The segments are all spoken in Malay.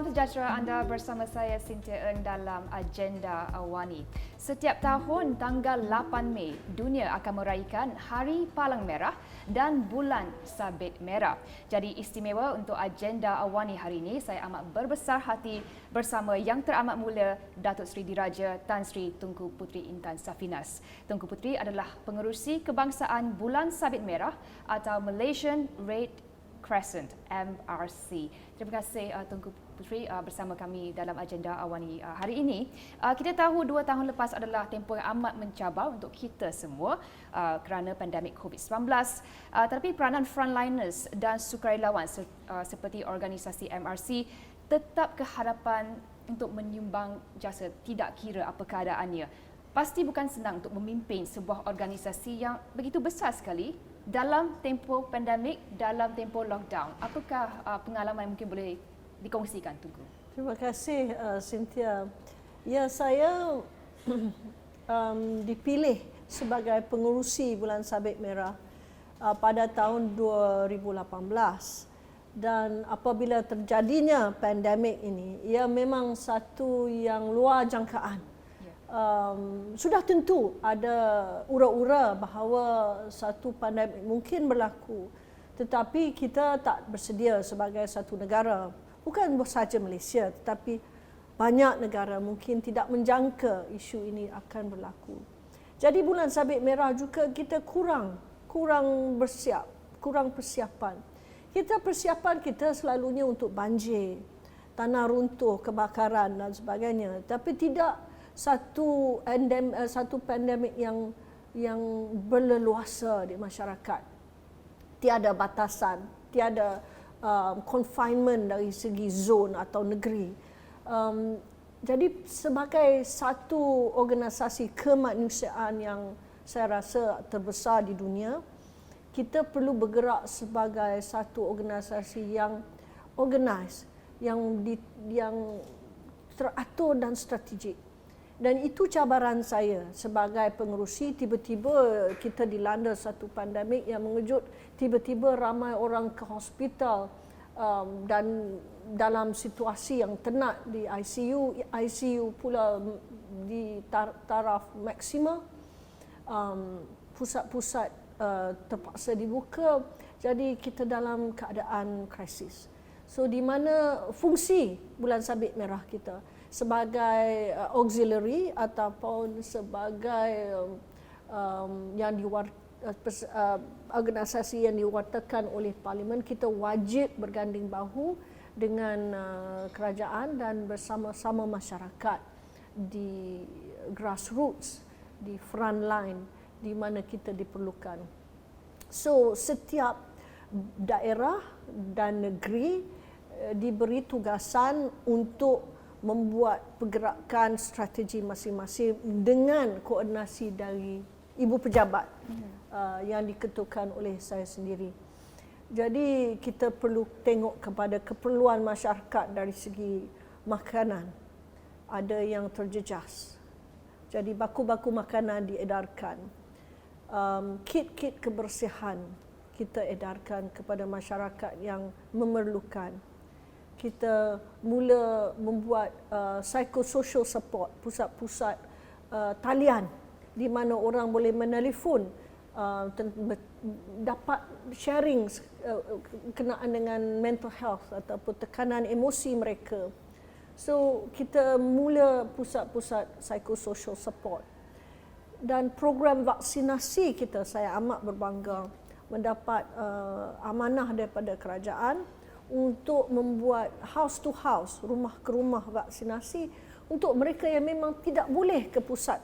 Salam sejahtera, anda bersama saya Cynthia Eng dalam Agenda Awani. Setiap tahun tanggal 8 Mei, dunia akan meraihkan Hari Palang Merah dan Bulan Sabit Merah. Jadi istimewa untuk Agenda Awani hari ini, saya amat berbesar hati bersama yang teramat mulia Datuk Seri Diraja Tan Sri Tunku Puteri Intan Safinaz. Tunku Puteri adalah Pengerusi Kebangsaan Bulan Sabit Merah atau Malaysian Red Crescent MRC. Terima kasih Tunku Puteri bersama kami dalam Agenda Awani hari ini. Kita tahu 2 tahun lepas adalah tempoh yang amat mencabar untuk kita semua kerana pandemik COVID-19. Tetapi peranan frontliners dan sukarelawan seperti organisasi MRC tetap ke hadapan untuk menyumbang jasa tidak kira apa keadaannya. Pasti bukan senang untuk memimpin sebuah organisasi yang begitu besar sekali dalam tempoh pandemik, dalam tempoh lockdown. Apakah pengalaman yang mungkin boleh dikongsikan, Tunku? Terima kasih, Cynthia. Ya, saya dipilih sebagai pengerusi Bulan Sabit Merah pada tahun 2018. Dan apabila terjadinya pandemik ini, ia memang satu yang luar jangkaan. Sudah tentu ada ura-ura bahawa satu pandemik mungkin berlaku, tetapi kita tak bersedia sebagai satu negara, bukan sahaja Malaysia tetapi banyak negara mungkin tidak menjangka isu ini akan berlaku. Jadi Bulan Sabit Merah juga kita kurang persiapan. Persiapan kita selalunya untuk banjir, tanah runtuh, kebakaran dan sebagainya, tapi tidak satu pandemik yang berleluasa di masyarakat. Tiada batasan, tiada confinement dari segi zon atau negeri. Jadi sebagai satu organisasi kemanusiaan yang saya rasa terbesar di dunia, kita perlu bergerak sebagai satu organisasi yang organize, yang teratur dan strategik. Dan itu cabaran saya sebagai pengerusi. Tiba-tiba kita dilanda satu pandemik yang mengejut. Tiba-tiba ramai orang ke hospital dan dalam situasi yang tenat di ICU pula di taraf maksima. Pusat-pusat terpaksa dibuka. Jadi kita dalam keadaan krisis. So di mana fungsi Bulan Sabit Merah kita sebagai auxiliary ataupun sebagai organisasi yang diwartakan oleh Parlimen, kita wajib berganding bahu dengan kerajaan dan bersama-sama masyarakat di grassroots, di front line di mana kita diperlukan. So setiap daerah dan negeri diberi tugasan untuk membuat pergerakan strategi masing-masing dengan koordinasi dari ibu pejabat yang diketuakan oleh saya sendiri. Jadi kita perlu tengok kepada keperluan masyarakat dari segi makanan. Ada yang terjejas. Jadi baku-baku makanan diedarkan. Kit-kit kebersihan kita edarkan kepada masyarakat yang memerlukan. Kita mula membuat psychosocial support, pusat-pusat talian di mana orang boleh menelefon, dapat sharing kenaan dengan mental health ataupun tekanan emosi mereka. So kita mula pusat-pusat psychosocial support. Dan program vaksinasi kita, saya amat berbangga mendapat amanah daripada kerajaan untuk membuat house to house, rumah ke rumah vaksinasi untuk mereka yang memang tidak boleh ke pusat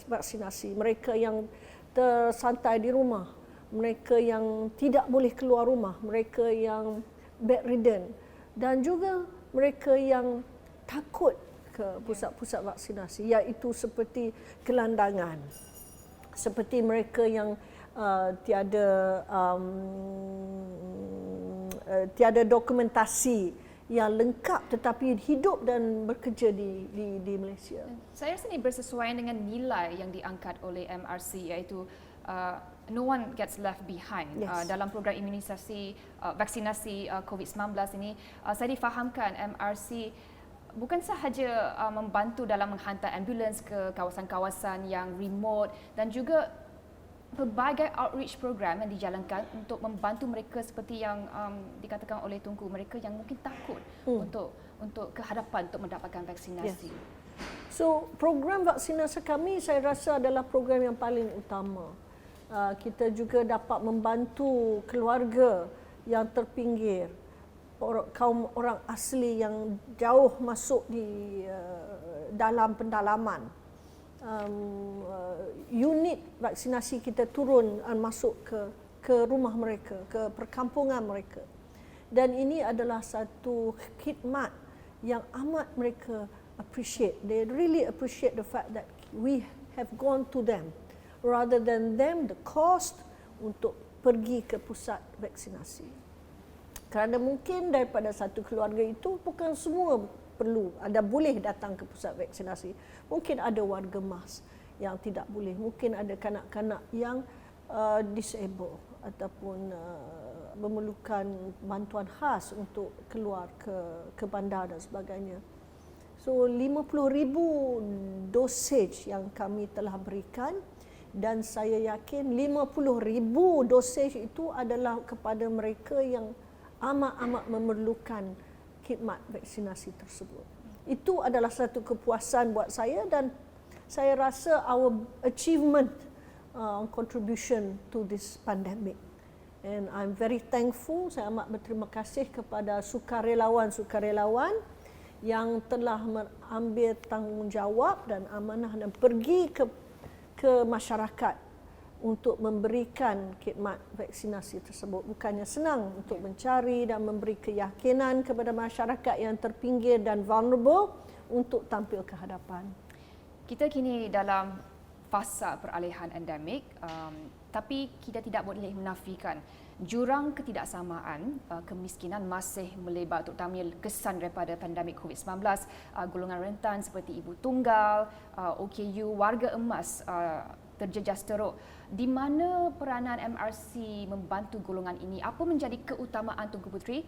vaksinasi, mereka yang tersantai di rumah, mereka yang tidak boleh keluar rumah, mereka yang bedridden dan juga mereka yang takut ke pusat-pusat vaksinasi, iaitu seperti gelandangan, seperti mereka yang tiada dokumentasi yang lengkap tetapi hidup dan bekerja di Malaysia. Saya rasa ini bersesuaian dengan nilai yang diangkat oleh MRC, iaitu no one gets left behind. Dalam program imunisasi vaksinasi COVID-19 ini, saya difahamkan MRC bukan sahaja membantu dalam menghantar ambulans ke kawasan-kawasan yang remote dan juga pelbagai outreach program yang dijalankan untuk membantu mereka seperti yang dikatakan oleh Tunku, mereka yang mungkin takut untuk ke hadapan untuk mendapatkan vaksinasi. So program vaksinasi kami saya rasa adalah program yang paling utama. Kita juga dapat membantu keluarga yang terpinggir, kaum orang asli yang jauh masuk di dalam pendalaman. Unit vaksinasi kita turun masuk ke rumah mereka, ke perkampungan mereka. Dan ini adalah satu khidmat yang amat mereka appreciate. They really appreciate the fact that we have gone to them rather than them the cost untuk pergi ke pusat vaksinasi. Kerana mungkin daripada satu keluarga itu bukan semua boleh datang ke pusat vaksinasi. Mungkin ada warga mas yang tidak boleh. Mungkin ada kanak-kanak yang disable ataupun memerlukan bantuan khas untuk keluar ke bandar dan sebagainya. So 50,000 dosage yang kami telah berikan dan saya yakin 50,000 dosage itu adalah kepada mereka yang amat-amat memerlukan khidmat vaksinasi tersebut. Itu adalah satu kepuasan buat saya dan saya rasa our achievement contribution to this pandemic. And I'm very thankful, saya amat berterima kasih kepada sukarelawan-sukarelawan yang telah mengambil tanggungjawab dan amanah dan pergi ke masyarakat untuk memberikan khidmat vaksinasi tersebut. Bukannya senang untuk mencari dan memberi keyakinan kepada masyarakat yang terpinggir dan vulnerable untuk tampil ke hadapan. Kita kini dalam fasa peralihan endemik, tapi kita tidak boleh menafikan jurang ketidaksamaan, kemiskinan masih melebar, terutamanya kesan daripada pandemik COVID-19. Golongan rentan seperti ibu tunggal, OKU, warga emas terjejas teruk. Di mana peranan MRC membantu golongan ini? Apa menjadi keutamaan Tunku Puteri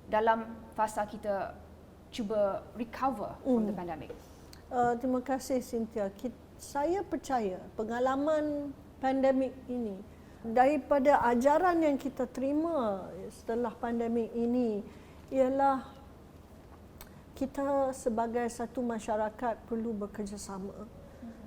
dalam fasa kita cuba recover from the pandemic? Terima kasih Cynthia. Saya percaya pengalaman pandemik ini daripada ajaran yang kita terima setelah pandemik ini ialah kita sebagai satu masyarakat perlu bekerjasama.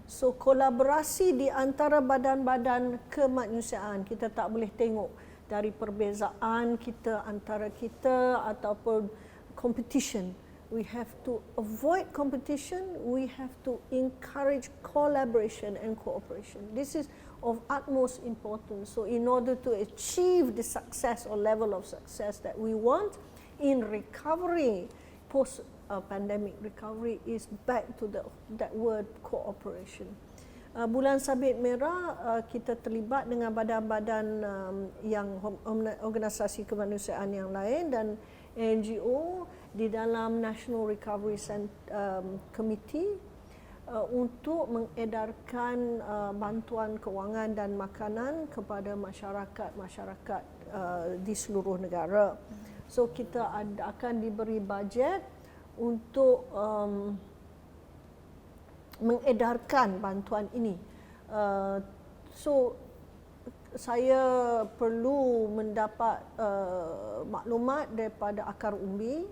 So kolaborasi di antara badan-badan kemanusiaan, kita tak boleh tengok dari perbezaan kita antara kita ataupun competition. We have to avoid competition, we have to encourage collaboration and cooperation. This is of utmost importance. So in order to achieve the success or level of success that we want in recovery, post-pandemic recovery is back to that word cooperation. Bulan Sabit Merah kita terlibat dengan badan-badan yang organisasi kemanusiaan yang lain dan NGO di dalam National Recovery Committee untuk mengedarkan bantuan kewangan dan makanan kepada masyarakat di seluruh negara. So kita akan diberi bajet untuk mengedarkan bantuan ini. So saya perlu mendapat maklumat daripada akar umbi,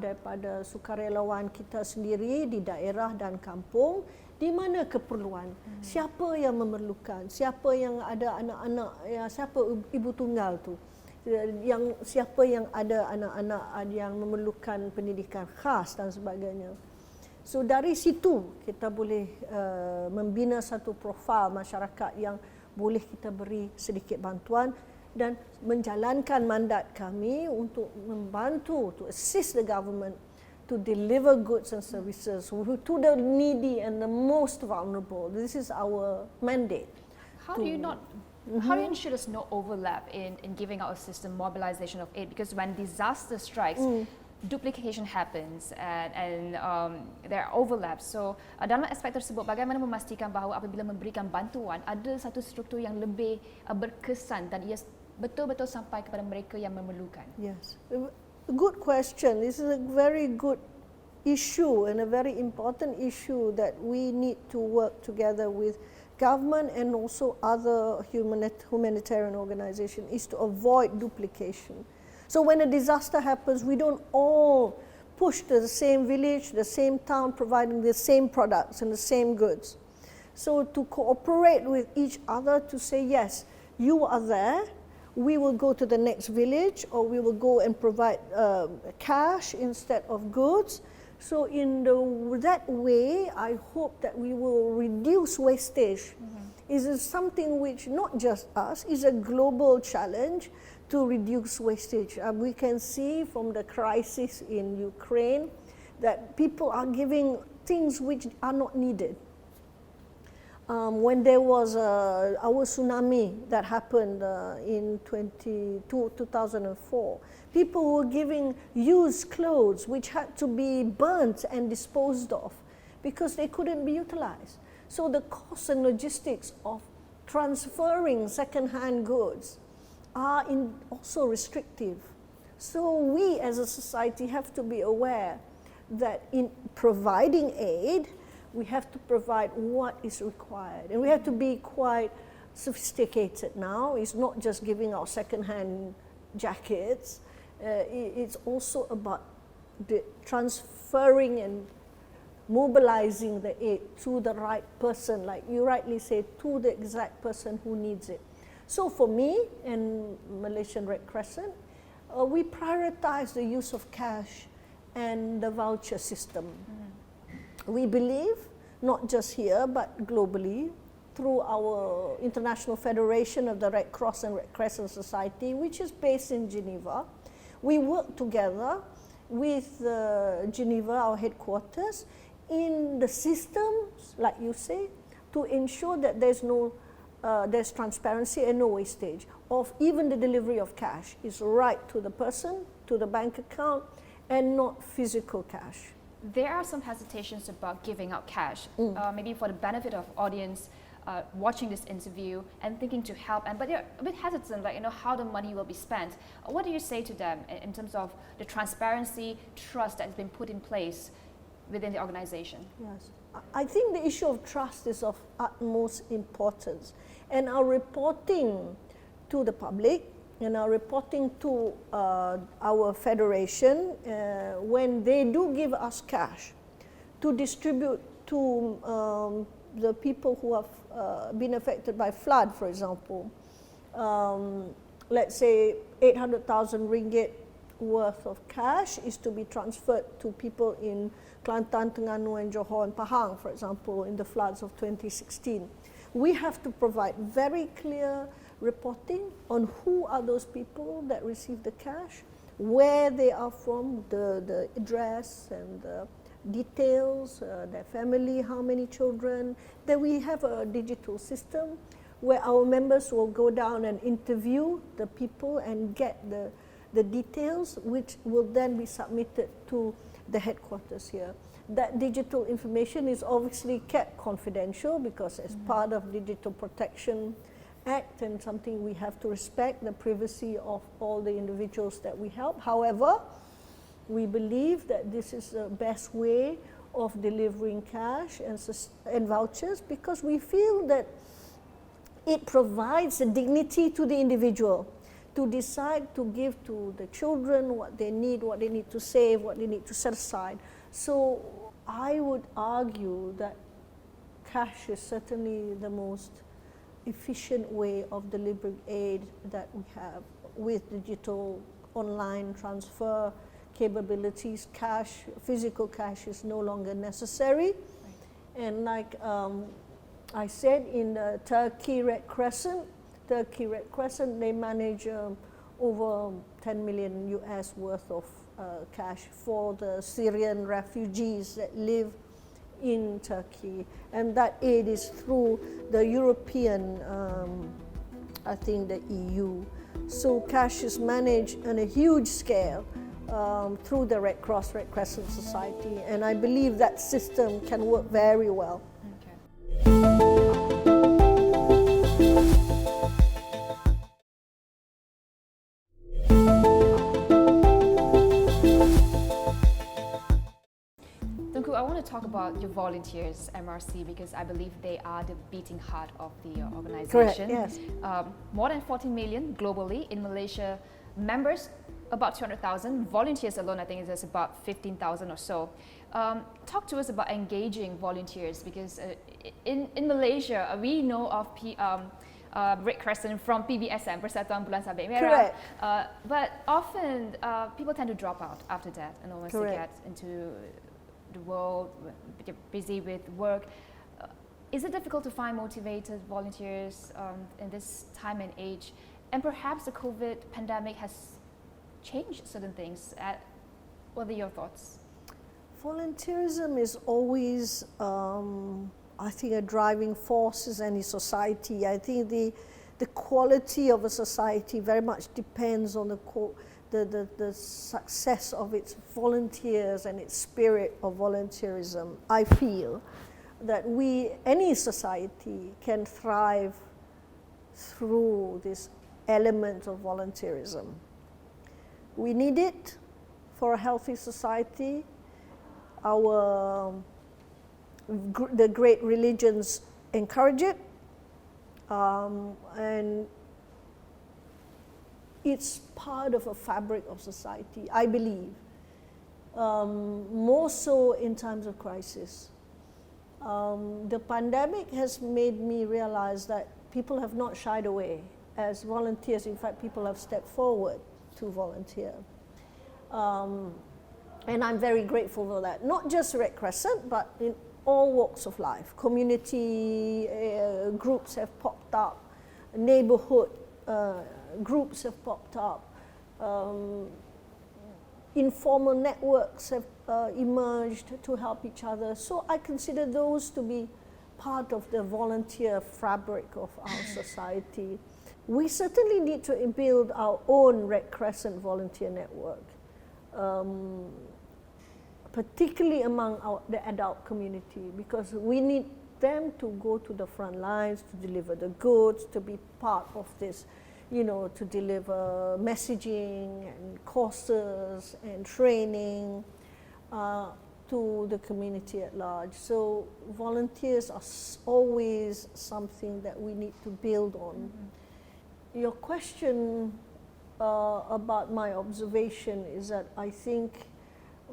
daripada sukarelawan kita sendiri di daerah dan kampung, di mana keperluan, siapa yang memerlukan, siapa yang ada anak-anak, siapa ibu tunggal tu, siapa yang ada anak-anak yang memerlukan pendidikan khas dan sebagainya. So dari situ kita boleh membina satu profil masyarakat yang boleh kita beri sedikit bantuan dan menjalankan mandat kami untuk membantu, to assist the government to deliver goods and services to the needy and the most vulnerable. This is our mandate. How do you ensure there's no overlap in giving out a system mobilization of aid? Because when disaster strikes, duplication happens and there are overlaps. So dalam aspek tersebut, bagaimana memastikan bahawa apabila memberikan bantuan ada satu struktur yang lebih berkesan dan ia betul-betul sampai kepada mereka yang memerlukan? Yes, a good question. This is a very good issue and a very important issue that we need to work together with government and also other humanitarian organizations, is to avoid duplication. So when a disaster happens, we don't all push to the same village, the same town, providing the same products and the same goods. So to cooperate with each other to say, yes, you are there, we will go to the next village, or we will go and provide cash instead of goods. So in that way, I hope that we will reduce wastage. It is something which not just us, is a global challenge to reduce wastage. We can see from the crisis in Ukraine that people are giving things which are not needed. When there was our tsunami that happened in 2004, people were giving used clothes which had to be burnt and disposed of because they couldn't be utilized. So the cost and logistics of transferring second-hand goods are also restrictive. So we as a society have to be aware that in providing aid, we have to provide what is required. And we have to be quite sophisticated now. It's not just giving out second-hand jackets. It's also about the transferring and mobilizing the aid to the right person, like you rightly say, to the exact person who needs it. So for me and Malaysian Red Crescent, we prioritize the use of cash and the voucher system. We believe, not just here, but globally, through our International Federation of the Red Cross and Red Crescent Society, which is based in Geneva. We work together with Geneva, our headquarters, in the systems, like you say, to ensure that there's transparency and no wastage of even the delivery of cash is right to the person, to the bank account, and not physical cash. There are some hesitations about giving out cash, maybe for the benefit of audience watching this interview and thinking to help, but they're a bit hesitant, like how the money will be spent. What do you say to them in terms of the transparency, trust that has been put in place within the organization? Yes, I think the issue of trust is of utmost importance, and our reporting to the public and our reporting to our federation, when they do give us cash to distribute to the people who have been affected by flood, for example, let's say 800,000 ringgit worth of cash is to be transferred to people in Kelantan, Terengganu and Johor and Pahang, for example, in the floods of 2016. We have to provide very clear reporting on who are those people that receive the cash, where they are from, the address and the details, their family, how many children. Then we have a digital system where our members will go down and interview the people and get the details, which will then be submitted to the headquarters here. That digital information is obviously kept confidential because it's part of Digital Protection Act and something we have to respect the privacy of all the individuals that we help. However, we believe that this is the best way of delivering cash and vouchers because we feel that it provides a dignity to the individual to decide to give to the children what they need to save, what they need to set aside. So I would argue that cash is certainly the most efficient way of delivering aid that we have with digital online transfer capabilities. Cash, physical cash is no longer necessary. And like I said, in the Turkey Red Crescent, they manage over 10 million US worth of cash for the Syrian refugees that live in Turkey, and that aid is through the European, I think the EU. So cash is managed on a huge scale through the Red Cross, Red Crescent Society, and I believe that system can work very well. Okay. Tunku, I want to talk about your volunteers, MRC, because I believe they are the beating heart of the organization. Correct, yes. More than 14 million globally. In Malaysia, members about 200,000. Volunteers alone, I think it's about 15,000 or so. Talk to us about engaging volunteers, because in Malaysia, we know of Red Crescent from PBSM, Persatuan Bulan Sabit Merah. But often people tend to drop out after that, and once they get into the world, they're busy with work. Is it difficult to find motivated volunteers in this time and age? And perhaps the COVID pandemic has changed certain things. What are your thoughts? Volunteerism is always, I think, a driving force in any society. I think the quality of a society very much depends on the success of its volunteers and its spirit of volunteerism. I feel that any society can thrive through this element of volunteerism. We need it for a healthy society. The great religions encourage it, and it's part of a fabric of society, I believe, more so in times of crisis. The pandemic has made me realize that people have not shied away as volunteers. In fact, people have stepped forward to volunteer. And I'm very grateful for that. Not just Red Crescent, but in all walks of life. Community groups have popped up, neighborhood groups have popped up, informal networks have emerged to help each other. So I consider those to be part of the volunteer fabric of our society. We certainly need to build our own Red Crescent volunteer network, particularly among the adult community, because we need them to go to the front lines, to deliver the goods, to be part of this, to deliver messaging and courses and training to the community at large. So volunteers are always something that we need to build on. Mm-hmm. Your question about my observation is that I think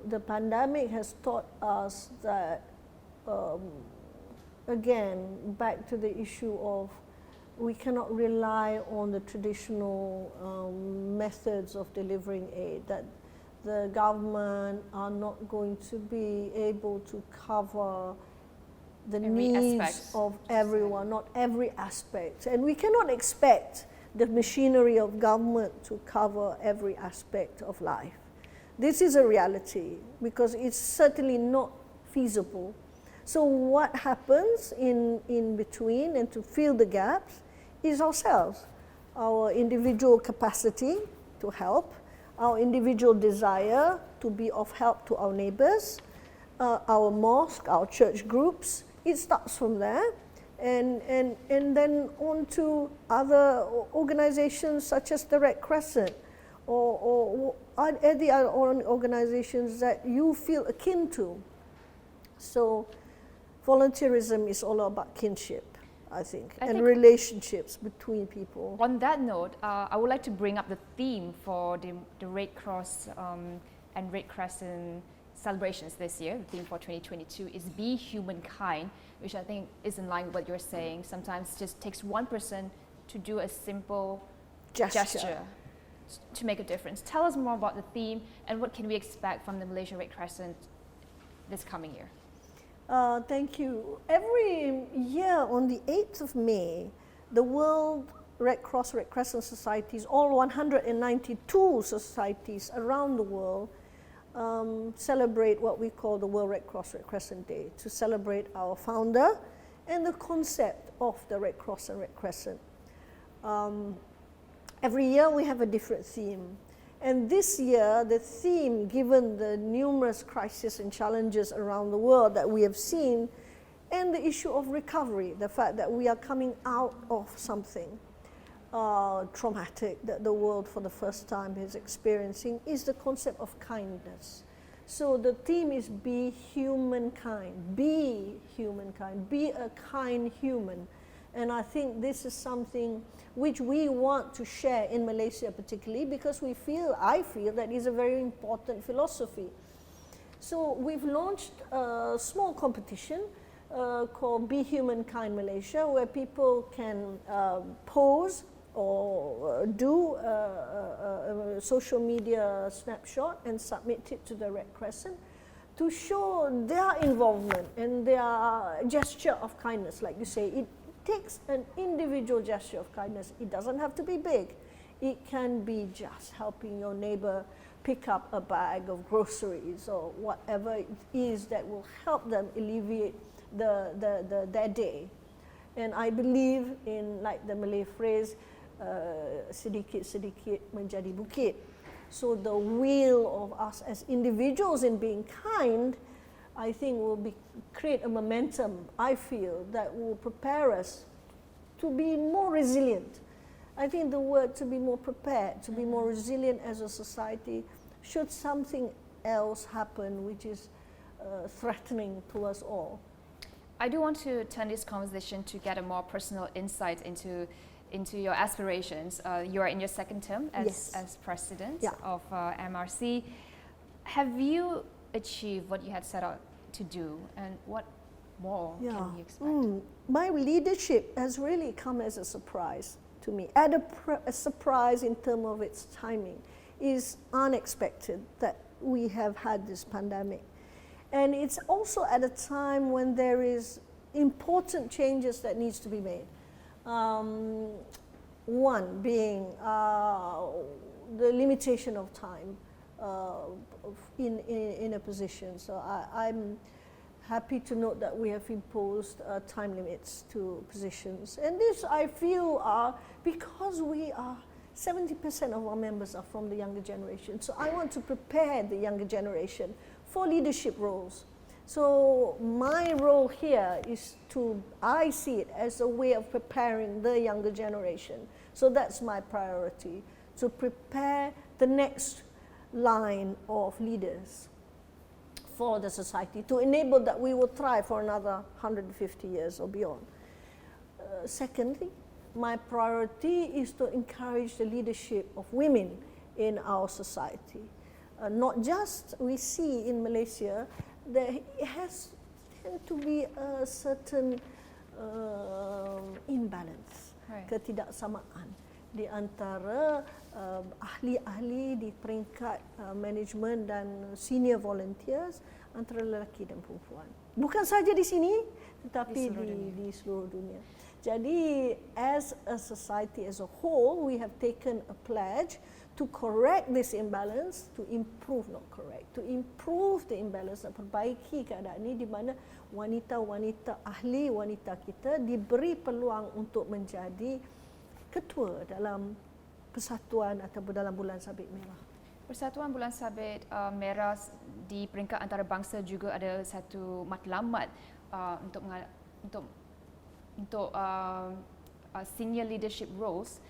the pandemic has taught us that, again, back to the issue of we cannot rely on the traditional methods of delivering aid, that the government are not going to be able to cover the needs of everyone, not every aspect. And we cannot expect the machinery of government to cover every aspect of life. This is a reality because it's certainly not feasible. So what happens in between and to fill the gaps is ourselves, our individual capacity to help, our individual desire to be of help to our neighbors, our mosque, our church groups. It starts from there, and then on to other organizations such as the Red Crescent or the other organizations that you feel akin to. So volunteerism is all about kinship, I think, and relationships between people. On that note, I would like to bring up the theme for the Red Cross and Red Crescent celebrations this year. The theme for 2022 is Be Humankind, which I think is in line with what you're saying. Sometimes it just takes one person to do a simple gesture to make a difference. Tell us more about the theme and what can we expect from the Malaysian Red Crescent this coming year. Thank you. Every year on the 8th of May, the World Red Cross Red Crescent Societies, all 192 societies around the world, celebrate what we call the World Red Cross Red Crescent Day, to celebrate our founder and the concept of the Red Cross and Red Crescent. Every year we have a different theme, And this year, the theme, given the numerous crises and challenges around the world that we have seen, and the issue of recovery, the fact that we are coming out of something traumatic that the world for the first time is experiencing, is the concept of kindness. So the theme is be humankind, be humankind, be a kind human. And I think this is something which we want to share in Malaysia particularly, because I feel that is a very important philosophy. So we've launched a small competition called Be Humankind Malaysia, where people can pose or do a social media snapshot and submit it to the Red Crescent to show their involvement and their gesture of kindness. Like you say, it takes an individual gesture of kindness. It doesn't have to be big. It can be just helping your neighbor pick up a bag of groceries or whatever it is that will help them alleviate their day. And I believe in, like the Malay phrase, sedikit-sedikit menjadi bukit. So the will of us as individuals in being kind, I think will create a momentum, I feel, that will prepare us to be more resilient. I think the word to be more prepared, to be more resilient as a society, should something else happen which is threatening to us all. I do want to turn this conversation to get a more personal insight into your aspirations. You are in your second term as president of MRC. Have you achieved what you had set out to do, and what more can we expect? My leadership has really come as a surprise to me. A surprise in terms of its timing. Is unexpected that we have had this pandemic. And it's also at a time when there is important changes that needs to be made. One being the limitation of time in a position. So I'm happy to note that we have imposed time limits to positions. And this, I feel, because we are 70% of our members are from the younger generation. So I want to prepare the younger generation for leadership roles. So my role here is I see it as a way of preparing the younger generation. So that's my priority, to prepare the next line of leaders for the society, to enable that we will thrive for another 150 years or beyond. Secondly, my priority is to encourage the leadership of women in our society. Not just we see in Malaysia, there has tend to be a certain imbalance, ketidaksamaan di antara ahli-ahli di peringkat management dan senior volunteers antara lelaki dan perempuan. Bukan saja di sini, tetapi di seluruh dunia. Jadi, as a society as a whole, we have taken a pledge to correct this imbalance, to improve the imbalance, dan perbaiki keadaan ini, di mana wanita-wanita ahli wanita kita diberi peluang untuk menjadi ketua dalam persatuan ataupun dalam Bulan Sabit Merah. Persatuan Bulan Sabit Merah di peringkat antarabangsa juga ada satu matlamat untuk senior leadership roles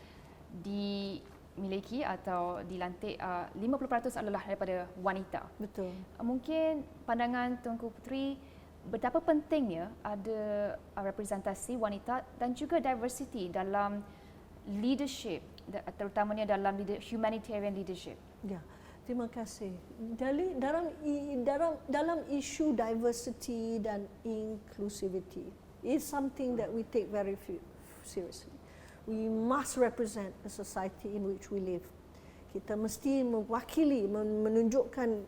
dimiliki atau dilantik 50% adalah daripada wanita. Betul. Mungkin pandangan Tunku Puteri, betapa pentingnya ada representasi wanita dan juga diversity dalam leadership, terutamanya dalam humanitarian leadership. Ya, terima kasih. Dalam isu diversity dan inclusivity, is something that we take very seriously. We must represent the society in which we live. Kita mesti mewakili, menunjukkan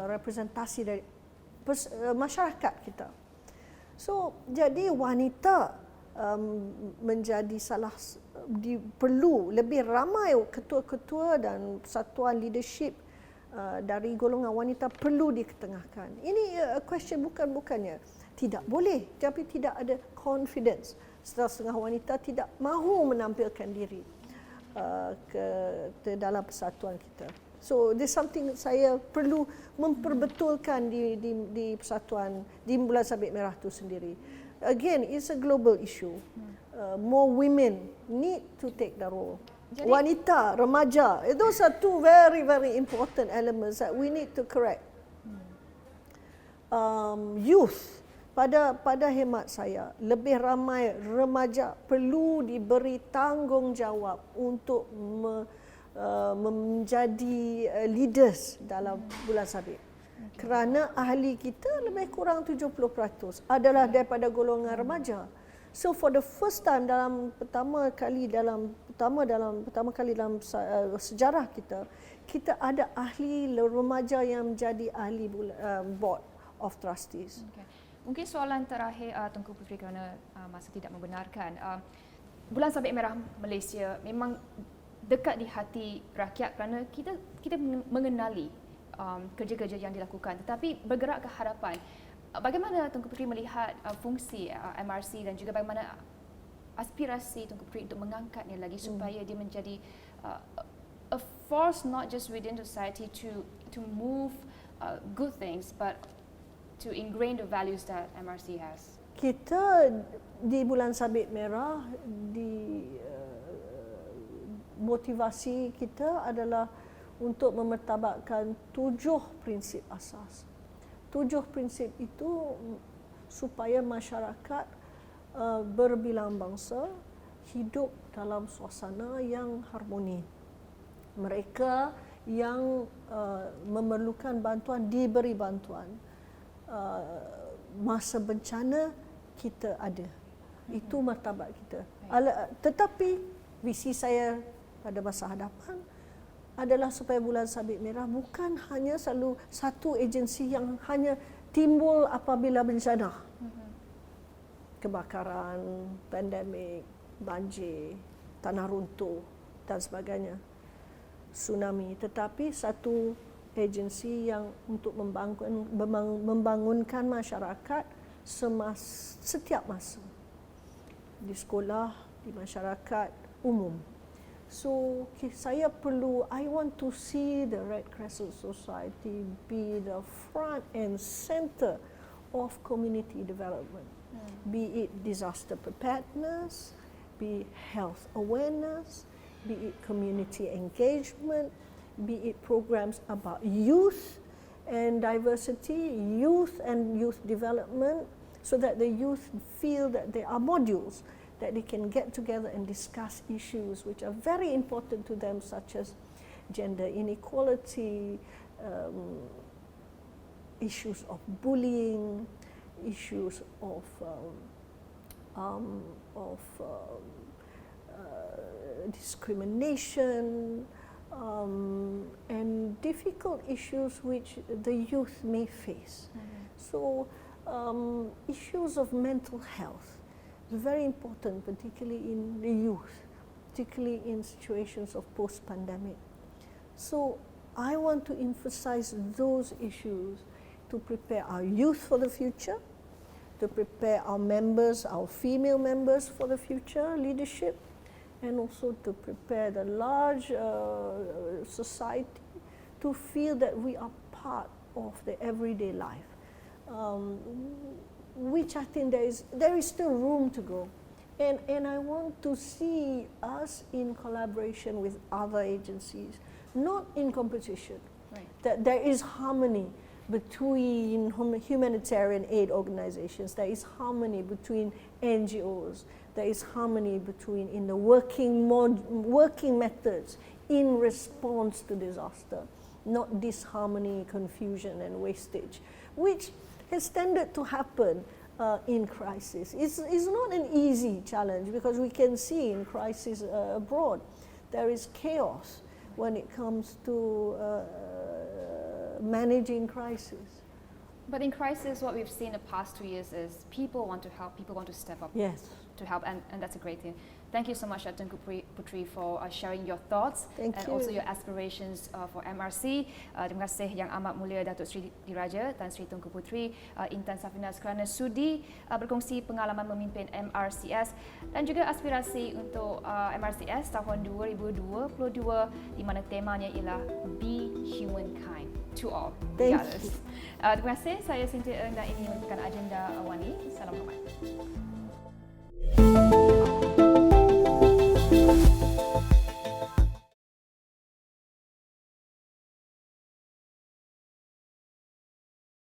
representasi dari masyarakat kita. So, jadi wanita menjadi perlu lebih ramai ketua-ketua dan persatuan leadership dari golongan wanita perlu diketengahkan. Ini question bukannya tidak boleh, tapi tidak ada confidence. Setengah wanita tidak mahu menampilkan diri. ke dalam persatuan kita. So there's something saya perlu memperbetulkan di persatuan di Bulan Sabit Merah itu sendiri. Again, it's a global issue. More women need to take the role. Jadi, wanita, remaja, those are two very, very important elements that we need to correct. Youth, pada hemat saya, lebih ramai remaja perlu diberi tanggungjawab untuk menjadi leaders dalam Bulan Sabit. Kerana ahli kita lebih kurang 70% adalah daripada golongan remaja. So for the first time pertama kali dalam sejarah kita ada ahli remaja yang menjadi ahli board of trustees. Okay. Mungkin soalan terakhir Tunku Puteri kerana masa tidak membenarkan. Bulan Sabit Merah Malaysia memang dekat di hati rakyat kerana kita mengenali kerja-kerja yang dilakukan, tetapi bergerak ke hadapan. Bagaimana Tunku Puteri melihat fungsi MRC dan juga bagaimana aspirasi Tunku Puteri untuk mengangkatnya lagi supaya dia menjadi a force not just within society to move good things but to ingrain the values that MRC has? Kita di Bulan Sabit Merah motivasi kita adalah untuk memertabatkan 7 prinsip asas. 7 prinsip itu supaya masyarakat berbilang bangsa hidup dalam suasana yang harmoni. Mereka yang memerlukan bantuan diberi bantuan. Masa bencana kita ada. Itu martabat kita. Tetapi visi saya pada masa hadapan adalah supaya Bulan Sabit Merah bukan hanya selalu satu agensi yang hanya timbul apabila bencana. Kebakaran, pandemik, banjir, tanah runtuh dan sebagainya. Tsunami, tetapi satu agensi yang untuk membangunkan masyarakat setiap masa. Di sekolah, di masyarakat umum. So, I want to see the Red Crescent Society be the front and center of community development. Be it disaster preparedness, be it health awareness, be it community engagement, be it programs about youth and diversity, youth and youth development, so that the youth feel that there are modules that they can get together and discuss issues which are very important to them, such as gender inequality, issues of bullying, issues of discrimination, and difficult issues which the youth may face. So, issues of mental health is very important, particularly in the youth, particularly in situations of post-pandemic. So, I want to emphasize those issues to prepare our youth for the future, to prepare our members, our female members for the future leadership, and also to prepare the large society to feel that we are part of the everyday life, which I think there is still room to go. And I want to see us in collaboration with other agencies, not in competition. Right. That there is harmony between humanitarian aid organizations, there is harmony between NGOs, there is harmony in the working methods in response to disaster, not disharmony, confusion and wastage, which has tended to happen in crisis. It's not an easy challenge, because we can see in crisis abroad there is chaos when it comes to managing crisis. But in crisis, what we've seen the past 2 years is people want to help, people want to step up. Yes. to help, and that's a great thing. Thank you so much, Tunku Puteri, for sharing your thoughts Thank and you. also your aspirations for MRC. Terima kasih Yang Amat Mulia Datuk Seri Diraja Tan Sri Tunku Puteri, Intan, Safinaz kerana sudi berkongsi pengalaman memimpin MRCS dan juga aspirasi untuk MRCS tahun 2022 di mana temanya ialah Be Humankind to All. Thank Terima kasih. Saya Cynthia Eng dan ini merupakan Agenda Awani. Salam hormat.